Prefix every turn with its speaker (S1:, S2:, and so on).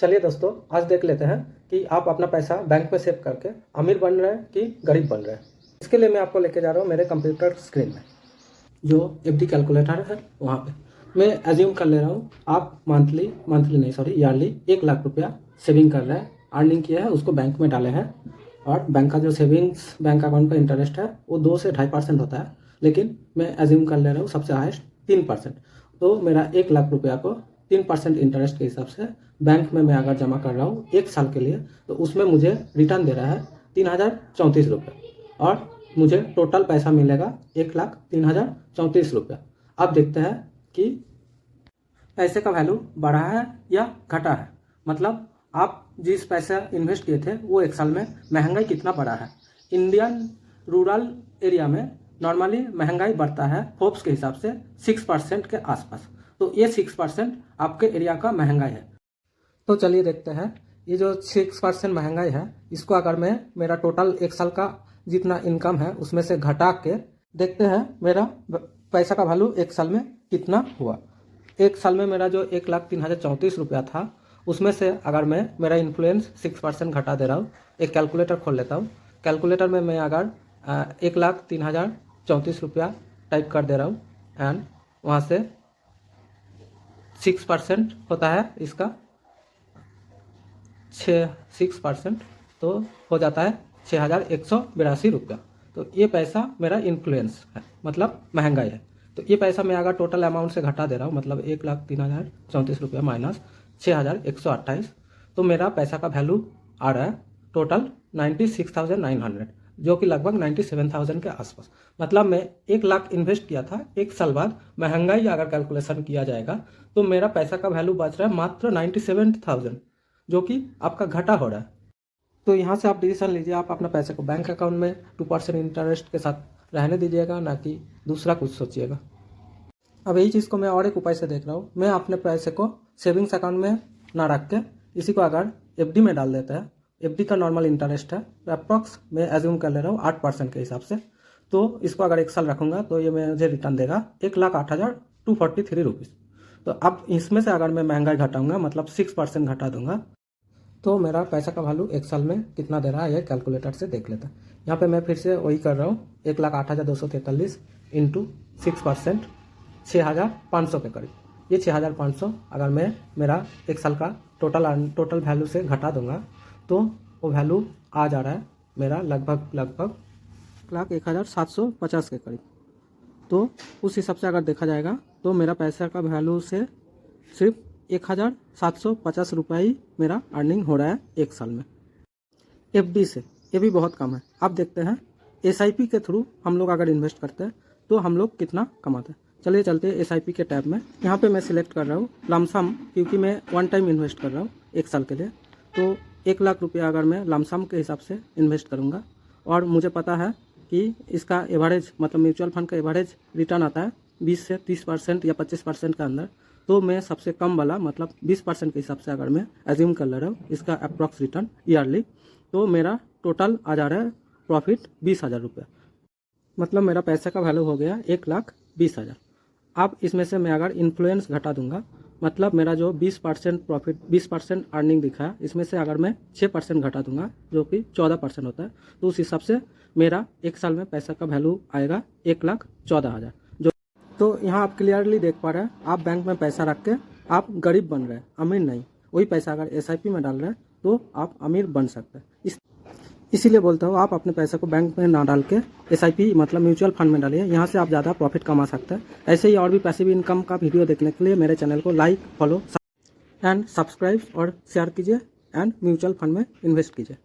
S1: चलिए दोस्तों, आज देख लेते हैं कि आप अपना पैसा बैंक में सेव करके अमीर बन रहे हैं कि गरीब बन रहे हैं। इसके लिए मैं आपको लेके जा रहा हूँ मेरे कंप्यूटर स्क्रीन में, जो एफडी कैलकुलेटर है वहाँ पे। मैं एज्यूम कर ले रहा हूँ आप ईयरली 1 लाख रुपया सेविंग कर रहे हैं, अर्निंग किया है, उसको बैंक में डाले हैं। और बैंक का जो सेविंग्स बैंक अकाउंट का इंटरेस्ट है वो 2 से 2.5% होता है, लेकिन मैं एज्यूम कर ले रहा हूँ सबसे हाईएस्ट 3%। तो मेरा 1 लाख रुपया को 3% इंटरेस्ट के हिसाब से बैंक में मैं अगर जमा कर रहा हूँ 1 साल के लिए, तो उसमें मुझे रिटर्न दे रहा है 3034 रुपये, और मुझे टोटल पैसा मिलेगा 1,03,034 रुपया। अब देखते हैं कि पैसे का वैल्यू बढ़ा है या घटा है, मतलब आप जिस पैसा इन्वेस्ट किए थे वो 1 साल में महंगाई कितना बढ़ा है। इंडियन रूरल एरिया में नॉर्मली महंगाई बढ़ता है फोर्ब्स के हिसाब से 6% के आसपास, तो ये 6% आपके एरिया का महंगाई है। तो चलिए देखते हैं, ये जो 6% महंगाई है इसको अगर मैं मेरा टोटल 1 साल का जितना इनकम है उसमें से घटा के देखते हैं मेरा पैसा का वैल्यू 1 साल में कितना हुआ। 1 साल में मेरा जो 1,03,034 रुपया था उसमें से अगर मैं मेरा इन्फ्लुएंस 6% घटा दे रहा हूँ, एक कैलकुलेटर खोल लेता हूँ। कैलकुलेटर में मैं अगर 1,03,034 रुपया टाइप कर दे रहा हूँ एंड वहाँ से 6% होता है इसका 6% तो हो जाता है 6,182 रुपया। तो ये पैसा मेरा इन्फ्लुएंस है, मतलब महंगाई है। तो ये पैसा मैं अगर टोटल अमाउंट से घटा दे रहा हूँ, मतलब 1,03,034 रुपया माइनस 6,128, तो मेरा पैसा का वैल्यू आ रहा है टोटल 96,900, जो कि लगभग 97,000 के आसपास। मतलब मैं 1 लाख इन्वेस्ट किया था, 1 साल बाद महंगाई अगर कैलकुलेशन किया जाएगा तो मेरा पैसा का वैल्यू बच रहा है मात्र 97,000, जो कि आपका घटा हो रहा है। तो यहाँ से आप डिसीजन लीजिए, आप अपना पैसे को बैंक अकाउंट में 2% इंटरेस्ट के साथ रहने दीजिएगा, ना कि दूसरा कुछ सोचिएगा। अब यही चीज़ को मैं और एक उपाय से देख रहा हूँ। मैं अपने पैसे को सेविंग्स अकाउंट में ना रख के इसी को अगर एफडी में डाल देता है। एफडी का नॉर्मल इंटरेस्ट है अप्रॉक्स मैं एज्यूम कर ले रहा हूँ 8% के हिसाब से। तो इसको अगर 1 साल रखूँगा तो ये मुझे रिटर्न देगा 1,08,243 रुपीज़। तो अब इसमें से अगर मैं महंगाई घटाऊँगा, मतलब 6% घटा दूंगा, तो मेरा पैसा का वैल्यू 1 साल में कितना दे रहा है ये कैलकुलेटर से देख लेता है। यहाँ पे मैं फिर से वही कर रहा हूँ, 1,08,243 इंटू 6%, 6,500 के करीब। ये 6,500 अगर मैं मेरा 1 साल का टोटल वैल्यू से घटा दूंगा तो वो वैल्यू आ जा रहा है मेरा लगभग 1,01,750 के करीब। तो उस हिसाब से अगर देखा जाएगा तो मेरा पैसा का वैल्यू से सिर्फ 1,750 रुपये ही मेरा अर्निंग हो रहा है 1 साल में। एफडी से ये भी बहुत कम है। आप देखते हैं एसआईपी के थ्रू हम लोग अगर इन्वेस्ट करते हैं तो हम लोग कितना कमाते हैं। चलिए चलते हैं एसआईपी के टैब में। यहाँ पे मैं सिलेक्ट कर रहा हूँ लमसम, क्योंकि मैं 1 टाइम इन्वेस्ट कर रहा हूँ 1 साल के लिए। तो 1 लाख रुपया अगर मैं लमसम के हिसाब से इन्वेस्ट करूँगा, और मुझे पता है कि इसका एवरेज, मतलब म्यूचुअल फंड का एवरेज रिटर्न आता है 20 से 30% या 25% के अंदर, तो मैं सबसे कम वाला मतलब 20% के हिसाब से अगर मैं एज्यूम कर ले रहा हूँ इसका अप्रॉक्स रिटर्न ईयरली, तो मेरा टोटल आ जा रहा है प्रॉफिट 20,000 रुपये। मतलब मेरा पैसे का वैल्यू हो गया 1,20,000। अब इसमें से मैं अगर इन्फ्लुएंस घटा दूंगा, मतलब मेरा जो 20% प्रॉफिट 20% अर्निंग दिखा है, इसमें से अगर मैं 6% घटा दूंगा जो कि 14% होता है, तो उस हिसाब से मेरा 1 साल में पैसा का वैल्यू आएगा 1,14,000। तो यहाँ आप क्लियरली देख पा रहे हैं, आप बैंक में पैसा रख के आप गरीब बन रहे हैं, अमीर नहीं। वही पैसा अगर एसआईपी में डाल रहे हैं तो आप अमीर बन सकते हैं। इसीलिए बोलता हूँ आप अपने पैसे को बैंक में ना डाल के एसआईपी मतलब म्यूचुअल फंड में डालिए, यहाँ से आप ज़्यादा प्रॉफिट कमा सकते हैं। ऐसे ही और भी पैसिव इनकम का वीडियो देखने के लिए मेरे चैनल को लाइक, फॉलो एंड सब्सक्राइब और शेयर कीजिए एंड म्यूचुअल फंड में इन्वेस्ट कीजिए।